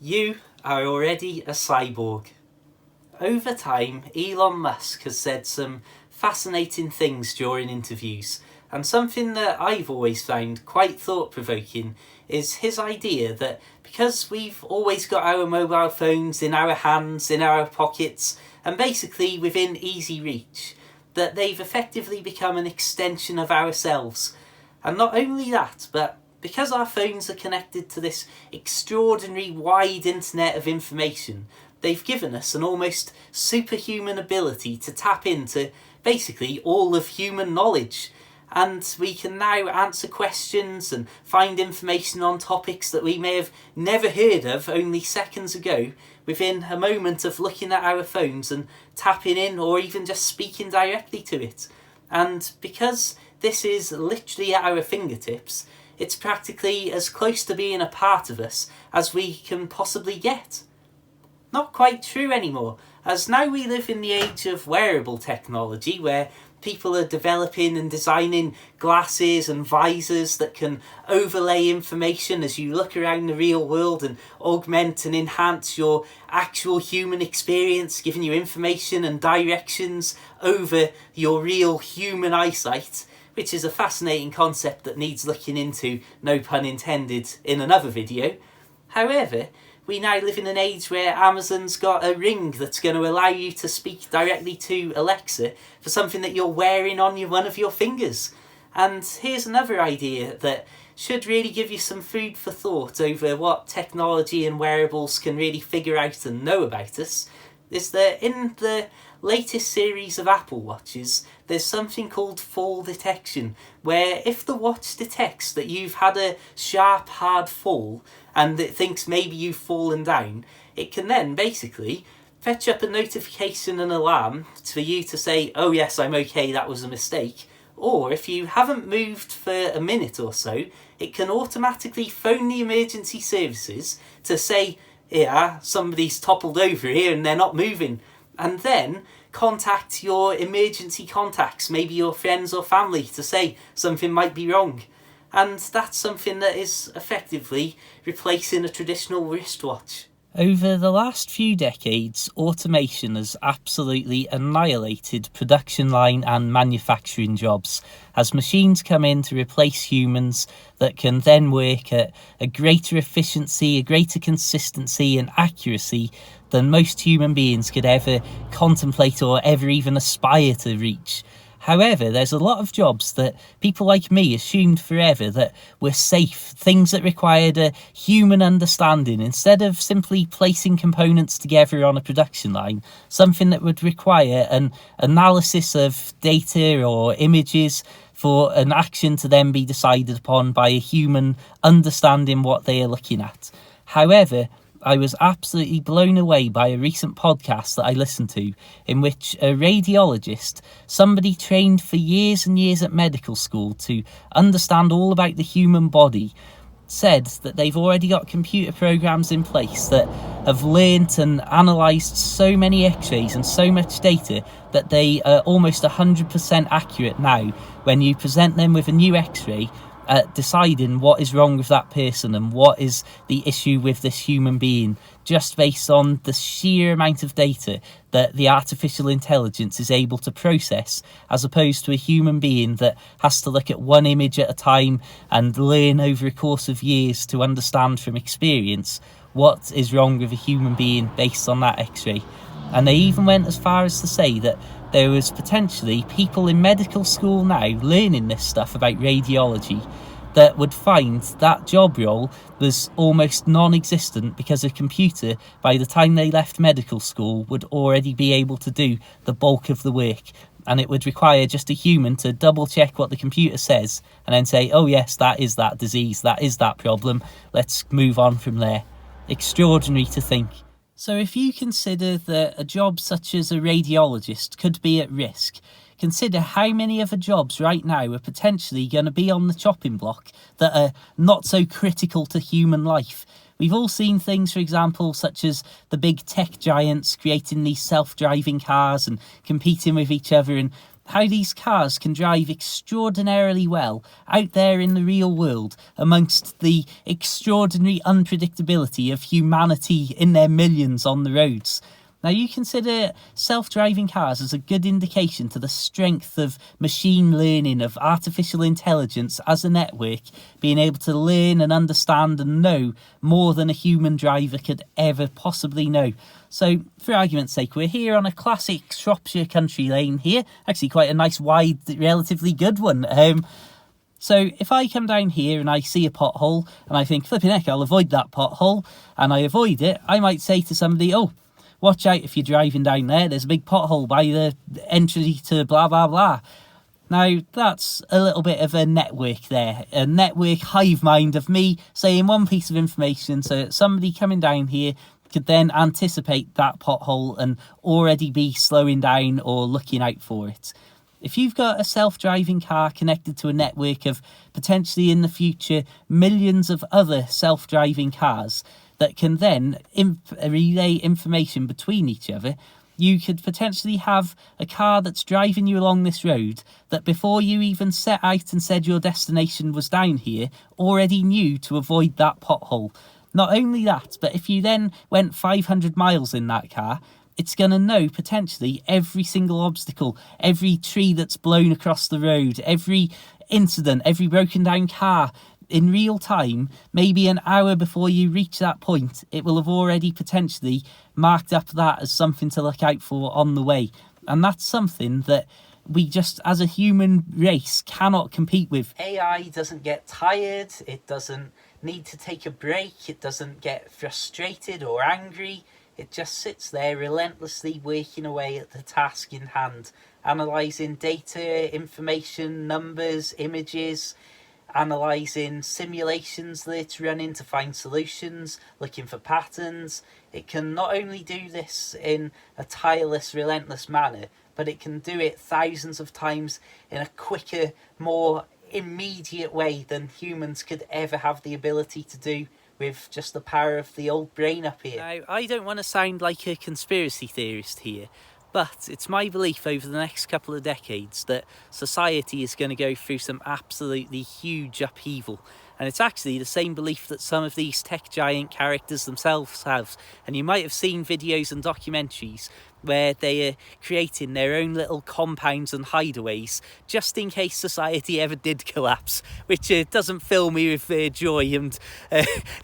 You are already a cyborg. Over time, Elon Musk has said some fascinating things during interviews, and something that I've always found quite thought-provoking is his idea that because we've always got our mobile phones in our hands, in our pockets, and basically within easy reach, that they've effectively become an extension of ourselves. And not only that, but because our phones are connected to this extraordinary wide internet of information, they've given us an almost superhuman ability to tap into basically all of human knowledge. And we can now answer questions and find information on topics that we may have never heard of only seconds ago within a moment of looking at our phones and tapping in or even just speaking directly to it. And because this is literally at our fingertips, it's practically as close to being a part of us as we can possibly get. Not quite true anymore, as now we live in the age of wearable technology where people are developing and designing glasses and visors that can overlay information as you look around the real world and augment and enhance your actual human experience, giving you information and directions over your real human eyesight, which is a fascinating concept that needs looking into, no pun intended, in another video. However, we now live in an age where Amazon's got a ring that's going to allow you to speak directly to Alexa for something that you're wearing on one of your fingers. And here's another idea that should really give you some food for thought over what technology and wearables can really figure out and know about us, is that in the latest series of Apple Watches, there's something called fall detection, where if the watch detects that you've had a sharp, hard fall, and it thinks maybe you've fallen down, it can then basically fetch up a notification and alarm for you to say, oh yes, I'm okay, that was a mistake. Or if you haven't moved for a minute or so, it can automatically phone the emergency services to say, yeah, somebody's toppled over here and they're not moving. And then contact your emergency contacts, maybe your friends or family, to say something might be wrong. And that's something that is effectively replacing a traditional wristwatch. Over the last few decades, automation has absolutely annihilated production line and manufacturing jobs as machines come in to replace humans that can then work at a greater efficiency, a greater consistency and accuracy than most human beings could ever contemplate or ever even aspire to reach. However, there's a lot of jobs that people like me assumed forever that were safe, things that required a human understanding, instead of simply placing components together on a production line, something that would require an analysis of data or images for an action to then be decided upon by a human understanding what they are looking at. However, I was absolutely blown away by a recent podcast that I listened to in which a radiologist, somebody trained for years and years at medical school to understand all about the human body, said that they've already got computer programs in place that have learnt and analysed so many x-rays and so much data that they are almost 100% accurate now when you present them with a new x-ray, deciding what is wrong with that person and what is the issue with this human being, just based on the sheer amount of data that the artificial intelligence is able to process, as opposed to a human being that has to look at one image at a time and learn over a course of years to understand from experience what is wrong with a human being based on that x-ray. And they even went as far as to say that there was potentially people in medical school now learning this stuff about radiology that would find that job role was almost non-existent because a computer, by the time they left medical school, would already be able to do the bulk of the work. And it would require just a human to double check what the computer says and then say, oh yes, that is that disease, that is that problem, let's move on from there. Extraordinary to think. So if you consider that a job such as a radiologist could be at risk, consider how many other jobs right now are potentially going to be on the chopping block that are not so critical to human life. We've all seen things, for example, such as the big tech giants creating these self-driving cars and competing with each other, and how these cars can drive extraordinarily well out there in the real world amongst the extraordinary unpredictability of humanity in their millions on the roads. Now, you consider self-driving cars as a good indication to the strength of machine learning, of artificial intelligence as a network, being able to learn and understand and know more than a human driver could ever possibly know. So, for argument's sake, we're here on a classic Shropshire country lane here. Actually, quite a nice, wide, relatively good one. So if I come down here and I see a pothole and I think, flipping heck, I'll avoid that pothole, and I avoid it, I might say to somebody, oh, watch out if you're driving down there, there's a big pothole by the entry to blah, blah, blah. Now, that's a little bit of a network there, a network hive mind of me saying one piece of information so that somebody coming down here could then anticipate that pothole and already be slowing down or looking out for it. If you've got a self-driving car connected to a network of potentially in the future millions of other self-driving cars that can then relay information between each other, you could potentially have a car that's driving you along this road that before you even set out and said your destination was down here, already knew to avoid that pothole. Not only that, but if you then went 500 miles in that car, it's going to know potentially every single obstacle, every tree that's blown across the road, every incident, every broken down car. In real time, maybe an hour before you reach that point, it will have already potentially marked up that as something to look out for on the way. And that's something that we just, as a human race, cannot compete with. AI doesn't get tired, it doesn't need to take a break, it doesn't get frustrated or angry. It just sits there relentlessly working away at the task in hand, analysing data, information, numbers, images, analysing simulations that it's running to find solutions, looking for patterns. It can not only do this in a tireless, relentless manner, but it can do it thousands of times in a quicker, more immediate way than humans could ever have the ability to do with just the power of the old brain up here. Now, I don't want to sound like a conspiracy theorist here, but it's my belief over the next couple of decades that society is going to go through some absolutely huge upheaval. And it's actually the same belief that some of these tech giant characters themselves have. And you might have seen videos and documentaries where they are creating their own little compounds and hideaways just in case society ever did collapse, which doesn't fill me with joy and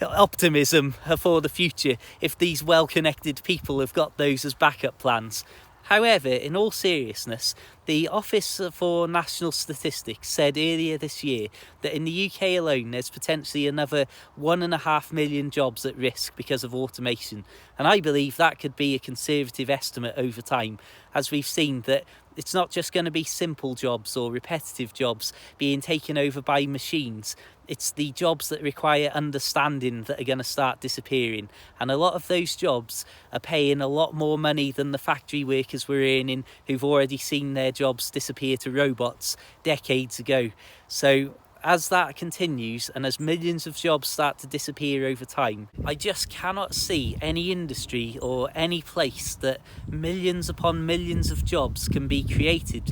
optimism for the future if these well-connected people have got those as backup plans. However, in all seriousness, the Office for National Statistics said earlier this year that in the UK alone there's potentially another 1.5 million jobs at risk because of automation. And I believe that could be a conservative estimate over time, as we've seen that it's not just going to be simple jobs or repetitive jobs being taken over by machines. It's the jobs that require understanding that are going to start disappearing. And a lot of those jobs are paying a lot more money than the factory workers were earning who've already seen their jobs disappear to robots decades ago. So as that continues and as millions of jobs start to disappear over time, I just cannot see any industry or any place that millions upon millions of jobs can be created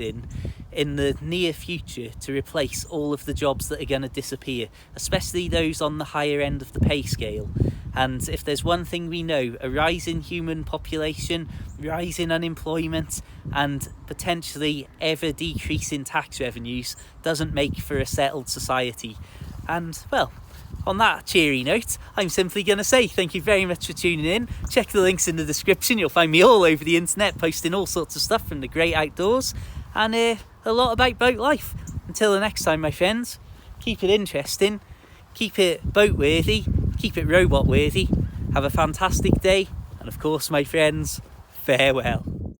in the near future to replace all of the jobs that are going to disappear, especially those on the higher end of the pay scale. And if there's one thing we know, a rise in human population, rise in unemployment, and potentially ever decreasing tax revenues doesn't make for a settled society. And, well, on that cheery note, I'm simply going to say thank you very much for tuning in. Check the links in the description. You'll find me all over the internet posting all sorts of stuff from the great outdoors and a lot about boat life. Until the next time, my friends, keep it interesting, keep it boat worthy, keep it robot worthy. Have a fantastic day, and of course, my friends, farewell.